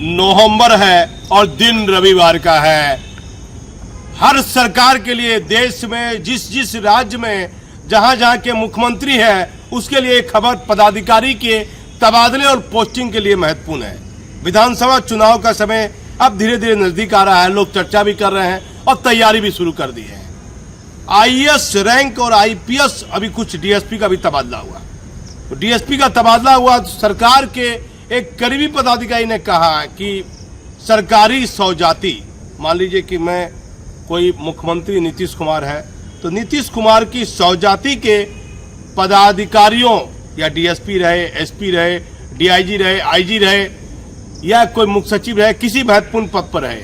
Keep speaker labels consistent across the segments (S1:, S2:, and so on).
S1: नवंबर है और दिन रविवार का है। हर सरकार के लिए देश में जिस जिस राज्य में जहां जहां के मुख्यमंत्री है उसके लिए खबर पदाधिकारी के तबादले और पोस्टिंग के लिए महत्वपूर्ण है। विधानसभा चुनाव का समय अब धीरे धीरे नजदीक आ रहा है, लोग चर्चा भी कर रहे हैं और तैयारी भी शुरू कर दी है। आईएएस रैंक और आईपीएस अभी कुछ डीएसपी का भी तबादला हुआ। तो डीएसपी का तबादला हुआ तो सरकार के एक करीबी पदाधिकारी ने कहा कि सरकारी सौजाती, मान लीजिए कि मैं कोई मुख्यमंत्री नीतीश कुमार है तो नीतीश कुमार की सौजाती के पदाधिकारियों या डीएसपी रहे, एसपी रहे, डीआईजी रहे, आईजी रहे या कोई मुख्य सचिव रहे, किसी महत्वपूर्ण पद पर रहे,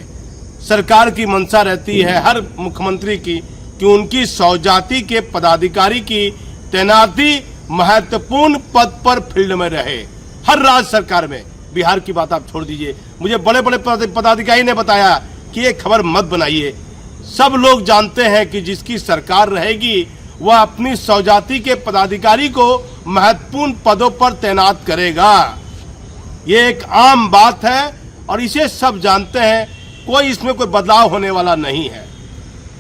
S1: सरकार की मंशा रहती है हर मुख्यमंत्री की कि उनकी सौजाती के पदाधिकारी की तैनाती महत्वपूर्ण पद पर फील्ड में रहे। हर राज्य सरकार में, बिहार की बात आप छोड़ दीजिए, मुझे बड़े बड़े पदाधिकारी ने बताया कि ये खबर मत बनाइए। सब लोग जानते हैं कि जिसकी सरकार रहेगी वह अपनी सौजाती के पदाधिकारी को महत्वपूर्ण पदों पर तैनात करेगा। ये एक आम बात है और इसे सब जानते हैं, कोई इसमें कोई बदलाव होने वाला नहीं है।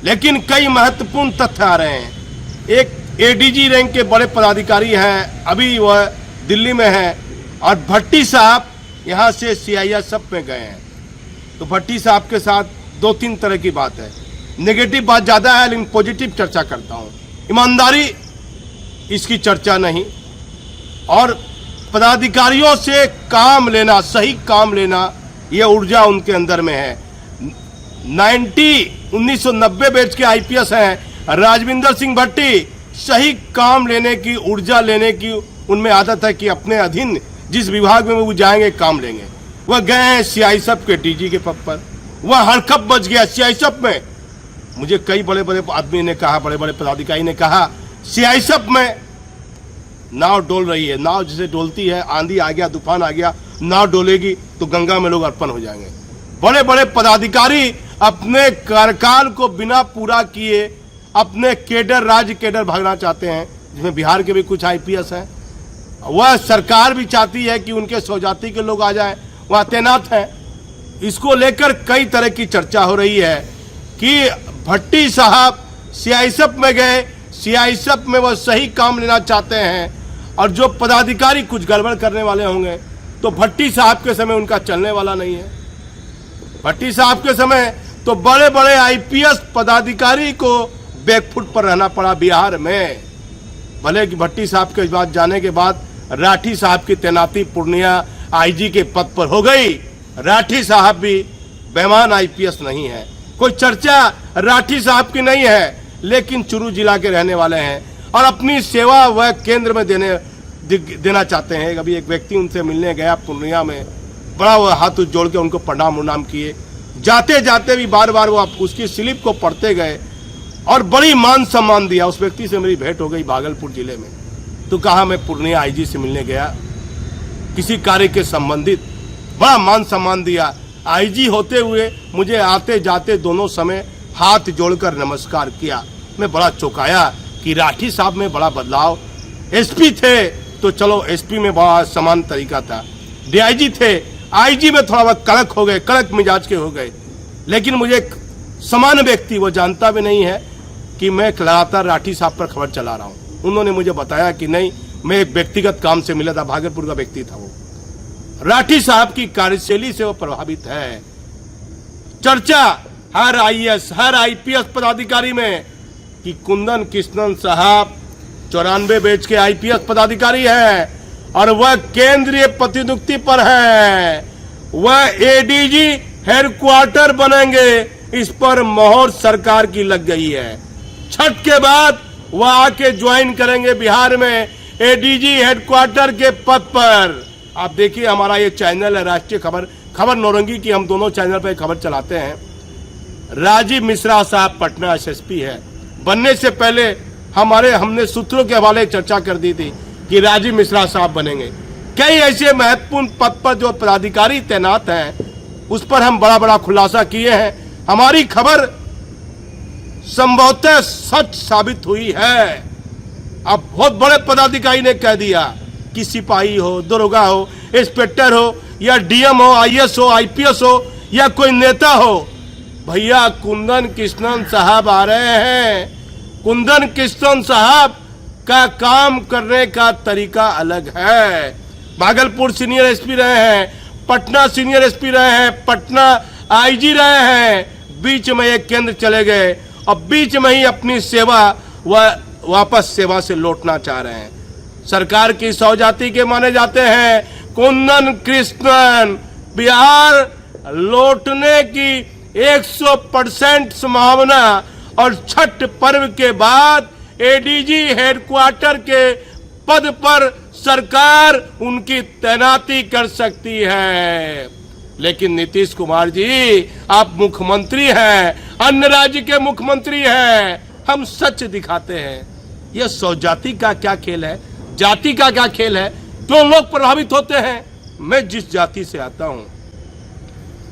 S1: लेकिन कई महत्वपूर्ण तथ्य आ रहे हैं। एक एडीजी रैंक के बड़े पदाधिकारी हैं, अभी वह दिल्ली में हैं और भट्टी साहब यहाँ से सीआईएसएफ में गए हैं। तो भट्टी साहब के साथ दो तीन तरह की बात है। नेगेटिव बात ज़्यादा है लेकिन पॉजिटिव चर्चा करता हूँ। ईमानदारी, इसकी चर्चा नहीं, और पदाधिकारियों से काम लेना, सही काम लेना, ये ऊर्जा उनके अंदर में है। 1990 बैच के आईपीएस हैं राजविंदर सिंह भट्टी, सही काम लेने की, ऊर्जा लेने की उनमें आदत है कि अपने अधीन जिस विभाग में वो जाएंगे काम लेंगे। वह गए हैं सीआईएसएफ के डीजी के पद पर, वह हड़कंप बच गया सीआईएसएफ में। मुझे कई बड़े बड़े आदमी ने कहा, बड़े बड़े पदाधिकारी ने कहा सीआईएसएफ में नाव डोल रही है, नाव जैसे डोलती है, आंधी आ गया, तूफान आ गया, नाव डोलेगी तो गंगा में लोग अर्पण हो जाएंगे। बड़े बड़े पदाधिकारी अपने कार्यकाल को बिना पूरा किए अपने केडर, राज्य केडर भागना चाहते हैं, जिसमें बिहार के भी कुछ आईपीएस हैं। वह सरकार भी चाहती है कि उनके सौजाती के लोग आ जाएं, वहाँ तैनात हैं। इसको लेकर कई तरह की चर्चा हो रही है कि भट्टी साहब सीआईएसएफ में गए, सीआईएसएफ में वह सही काम लेना चाहते हैं और जो पदाधिकारी कुछ गड़बड़ करने वाले होंगे तो भट्टी साहब के समय उनका चलने वाला नहीं है। भट्टी साहब के समय तो बड़े बड़े आईपीएस पदाधिकारी को बैकफुट पर रहना पड़ा बिहार में। भले कि भट्टी साहब के बाद जाने के बाद राठी साहब की तैनाती पूर्णिया आईजी के पद पर हो गई। राठी साहब भी बेईमान आईपीएस नहीं है, कोई चर्चा राठी साहब की नहीं है, लेकिन चुरू जिला के रहने वाले हैं और अपनी सेवा वह केंद्र में देना चाहते हैं। अभी एक व्यक्ति उनसे मिलने गया पूर्णिया में, बड़ा वो हाथ जोड़ के उनको प्रणाम उनाम किए। जाते जाते भी बार बार वो उसकी स्लिप को पढ़ते गए और बड़ी मान सम्मान दिया। उस व्यक्ति से मेरी भेंट हो गई भागलपुर जिले में, तो कहा मैं पूर्णिया आईजी से मिलने गया, किसी कार्य के संबंधित, बड़ा मान सम्मान दिया। आईजी होते हुए मुझे आते जाते दोनों समय हाथ जोड़कर नमस्कार किया। मैं बड़ा चौंकाया कि राठी साहब में बड़ा बदलाव। एसपी थे तो चलो एसपी में बड़ा समान तरीका था, डीआईजी थे, आईजी में थोड़ा बहुत कड़क हो गए, कड़क मिजाज के हो गए। लेकिन मुझे एक समान व्यक्ति, वो जानता भी नहीं है कि मैं लगातार राठी साहब पर खबर चला रहा हूँ। उन्होंने मुझे बताया कि नहीं, मैं एक व्यक्तिगत काम से मिला था, भागलपुर का व्यक्ति था वो। राठी साहब की कार्यशैली से वो प्रभावित है। चर्चा हर आईएएस, हर आईपीएस पदाधिकारी में कि कुंदन कृष्णन साहब 94 बैच के आईपीएस पदाधिकारी हैं और वह केंद्रीय प्रतिनियुक्ति पर है, वह एडीजी हेडक्वार्टर बनेंगे। इस पर मोहर सरकार की लग गई है। छठ के बाद वह आके ज्वाइन करेंगे बिहार में एडीजी हेडक्वार्टर के पद पर। आप देखिए, हमारा ये चैनल है राष्ट्रीय खबर नौरंगी की, हम दोनों चैनल पर खबर चलाते हैं। राजीव मिश्रा साहब पटना एसएसपी है, बनने से पहले हमने सूत्रों के हवाले चर्चा कर दी थी कि राजीव मिश्रा साहब बनेंगे। कई ऐसे महत्वपूर्ण पद पर जो पदाधिकारी तैनात हैं उस पर हम बड़ा बड़ा खुलासा किए हैं। हमारी खबर संभवतः सच साबित हुई है। अब बहुत बड़े पदाधिकारी ने कह दिया कि सिपाही हो, दरोगा हो, इंस्पेक्टर हो, या डीएम हो, आईएएस हो, आईपीएस हो या कोई नेता हो, भैया कुंदन कृष्णन साहब आ रहे हैं। कुंदन कृष्णन साहब का काम करने का तरीका अलग है। भागलपुर सीनियर एसपी रहे हैं, पटना सीनियर एसपी रहे हैं, पटना आईजी रहे हैं, बीच में एक केंद्र चले गए और बीच में ही अपनी सेवा वापस सेवा से लौटना चाह रहे हैं। सरकार की 100 जाति के माने जाते हैं कुंदन कृष्णन। बिहार लौटने की 100% संभावना और छठ पर्व के बाद एडीजी हेडक्वार्टर के पद पर सरकार उनकी तैनाती कर सकती है। लेकिन नीतीश कुमार जी, आप मुख्यमंत्री हैं, अन्य राज्य के मुख्यमंत्री हैं, हम सच दिखाते हैं। यह 100 जाति का क्या खेल है, जाति का क्या खेल है, क्यों लोग प्रभावित होते हैं? मैं जिस जाति से आता हूं,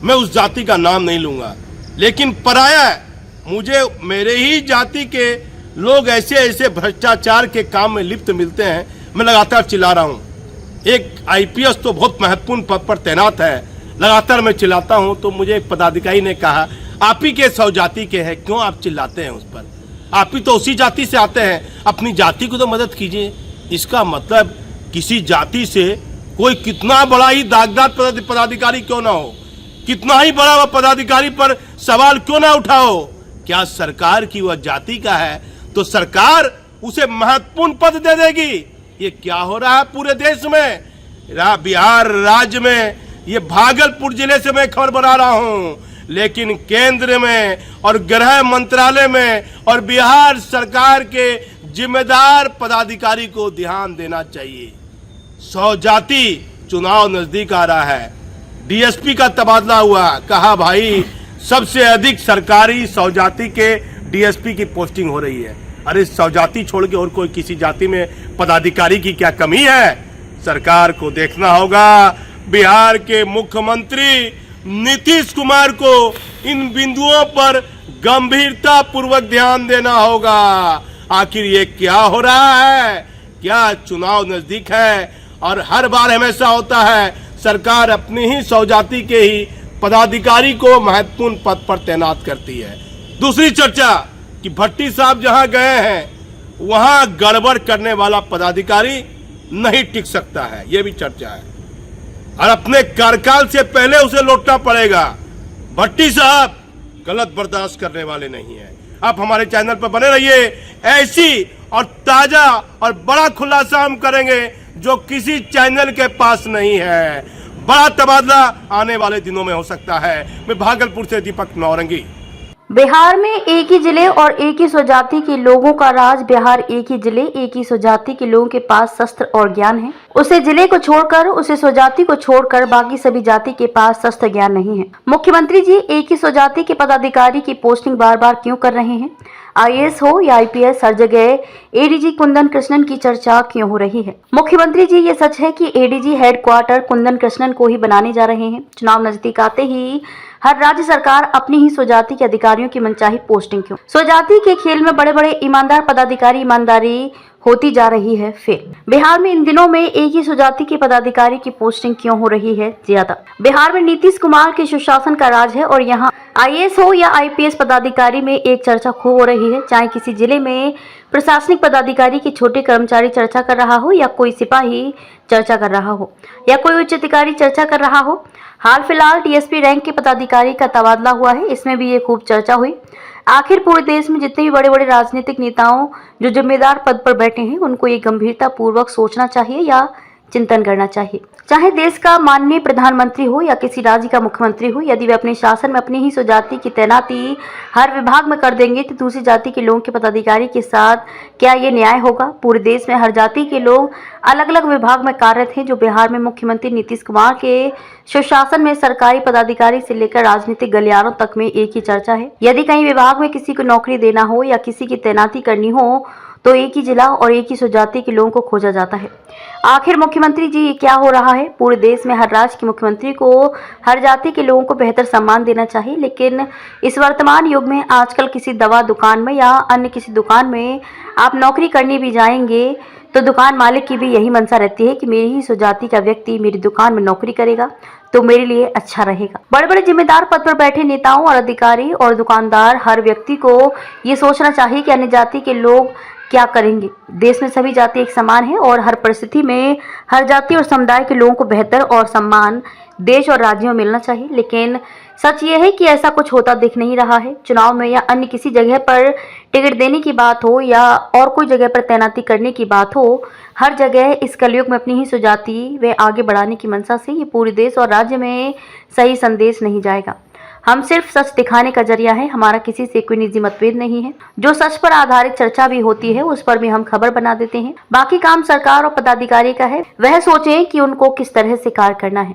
S1: मैं उस जाति का नाम नहीं लूंगा, लेकिन पराया मुझे मेरे ही जाति के लोग ऐसे ऐसे भ्रष्टाचार के काम में लिप्त मिलते हैं, मैं लगातार चिल्ला रहा हूं। एक आईपीएस तो बहुत महत्वपूर्ण पद पर तैनात है, लगातार मैं चिल्लाता हूं, तो मुझे एक पदाधिकारी ने कहा, आप ही के 100 जाति के हैं, क्यों आप चिल्लाते हैं उस पर? आप ही तो उसी जाति से आते हैं, अपनी जाति को तो मदद कीजिए। इसका मतलब किसी जाति से कोई कितना बड़ा ही दागदार पदाधिकारी क्यों ना हो, कितना ही बड़ा पदाधिकारी पर सवाल क्यों ना उठाओ, क्या सरकार की वह जाति का है तो सरकार उसे महत्वपूर्ण पद दे देगी? ये क्या हो रहा है पूरे देश में? बिहार राज्य में, ये भागलपुर जिले से मैं खबर बना रहा हूं, लेकिन केंद्र में और गृह मंत्रालय में और बिहार सरकार के जिम्मेदार पदाधिकारी को ध्यान देना चाहिए। 100 जाति चुनाव नजदीक आ रहा है, डीएसपी का तबादला हुआ, कहा भाई सबसे अधिक सरकारी 100 जाति के डीएसपी की पोस्टिंग हो रही है। अरे 100 जाति छोड़ के और कोई किसी जाति में पदाधिकारी की क्या कमी है? सरकार को देखना होगा। बिहार के मुख्यमंत्री नीतीश कुमार को इन बिंदुओं पर गंभीरता पूर्वक ध्यान देना होगा। आखिर ये क्या हो रहा है? क्या चुनाव नजदीक है? और हर बार हमेशा होता है, सरकार अपनी ही 100 जाति के ही पदाधिकारी को महत्वपूर्ण पद पर तैनात करती है। दूसरी चर्चा कि भट्टी साहब जहां गए हैं वहां गड़बड़ करने वाला पदाधिकारी नहीं टिक सकता है, यह भी चर्चा है, और अपने कार्यकाल से पहले उसे लौटना पड़ेगा। भट्टी साहब गलत बर्दाश्त करने वाले नहीं है। आप हमारे चैनल पर बने रहिए, ऐसी और ताजा और बड़ा खुलासा हम करेंगे जो किसी चैनल के पास नहीं है। बड़ा तबादला आने वाले दिनों में हो सकता है। मैं भागलपुर से दीपक नौरंगी।
S2: बिहार में एक ही जिले और एक ही स्वजाति के लोगों का राज। बिहार एक ही जिले, एक ही स्वजाति के लोगों के पास शस्त्र और ज्ञान है। उसे जिले को छोड़कर, उसे स्वजाति को छोड़कर बाकी सभी जाति के पास शस्त्र ज्ञान नहीं है। मुख्यमंत्री जी एक ही स्वजाति के पदाधिकारी की पोस्टिंग बार बार क्यों कर रहे हैं? आईएएस हो या आईपीएस, हर जगह एडीजी कुंदन कृष्णन की चर्चा क्यों हो रही है? मुख्यमंत्री जी, ये सच है कि एडीजी हेडक्वार्टर कुंदन कृष्णन को ही बनाने जा रहे हैं? चुनाव नजदीक आते ही हर राज्य सरकार अपनी ही स्वजाति के अधिकारियों की मनचाही पोस्टिंग क्यों? स्वजाति के खेल में बड़े बड़े ईमानदार पदाधिकारी ईमानदारी होती जा रही है। फिर बिहार में इन दिनों में एक ही स्वजाति के पदाधिकारी की पोस्टिंग क्यों हो रही है ज्यादा? बिहार में नीतीश कुमार के सुशासन का राज है और यहाँ आईएएस हो या आईपीएस पदाधिकारी में एक चर्चा खूब हो रही है। चाहे किसी जिले में प्रशासनिक पदाधिकारी के छोटे कर्मचारी चर्चा कर रहा हो या कोई सिपाही चर्चा कर रहा हो या कोई उच्च अधिकारी चर्चा कर रहा हो। हाल फिलहाल डीएसपी रैंक के पदाधिकारी का तबादला हुआ है, इसमें भी ये खूब चर्चा हुई। आखिर पूरे देश में जितने भी बड़े बड़े राजनीतिक नेताओं जो जिम्मेदार पद पर बैठे हैं, उनको ये गंभीरता पूर्वक सोचना चाहिए या चिंतन करना चाहिए। चाहे देश का माननीय प्रधानमंत्री हो या किसी राज्य का मुख्यमंत्री हो, यदि वे अपने शासन में अपनी ही स्वजाति की तैनाती हर विभाग में कर देंगे तो दूसरी जाति के लोगों के पदाधिकारी के साथ क्या ये न्याय होगा? पूरे देश में हर जाति के लोग अलग अलग विभाग में कार्यरत हैं। जो बिहार में मुख्यमंत्री नीतीश कुमार के सुशासन में सरकारी पदाधिकारी से लेकर राजनीतिक गलियारों तक में एक ही चर्चा है। यदि कहीं विभाग में किसी को नौकरी देना हो या किसी की तैनाती करनी हो तो एक ही जिला और एक ही स्वजाति के लोगों को खोजा जाता है। आखिर मुख्यमंत्री जी ये क्या हो रहा है? पूरे देश में हर राज्य के मुख्यमंत्री को हर जाति के लोगों को बेहतर सम्मान देना चाहिए, लेकिन इस वर्तमान युग में आजकल किसी दवा दुकान में या अन्य किसी दुकान में आप नौकरी करने भी जाएंगे तो दुकान मालिक की भी यही मंशा रहती है कि मेरी ही स्वजाति का व्यक्ति मेरी दुकान में नौकरी करेगा तो मेरे लिए अच्छा रहेगा। बड़े बड़े जिम्मेदार पद पर बैठे नेताओं और अधिकारी और दुकानदार हर व्यक्ति को ये सोचना चाहिए कि अन्य जाति के लोग क्या करेंगे। देश में सभी जाति एक समान है और हर परिस्थिति में हर जाति और समुदाय के लोगों को बेहतर और सम्मान देश और राज्यों में मिलना चाहिए, लेकिन सच ये है कि ऐसा कुछ होता दिख नहीं रहा है। चुनाव में या अन्य किसी जगह पर टिकट देने की बात हो या और कोई जगह पर तैनाती करने की बात हो, हर जगह इस कलयुग में अपनी ही स्वजाति व आगे बढ़ाने की मंशा से ये पूरे देश और राज्य में सही संदेश नहीं जाएगा। हम सिर्फ सच दिखाने का जरिया है, हमारा किसी से कोई निजी मतभेद नहीं है। जो सच पर आधारित चर्चा भी होती है उस पर भी हम खबर बना देते हैं। बाकी काम सरकार और पदाधिकारी का है, वह सोचें कि उनको किस तरह से कार्य करना है।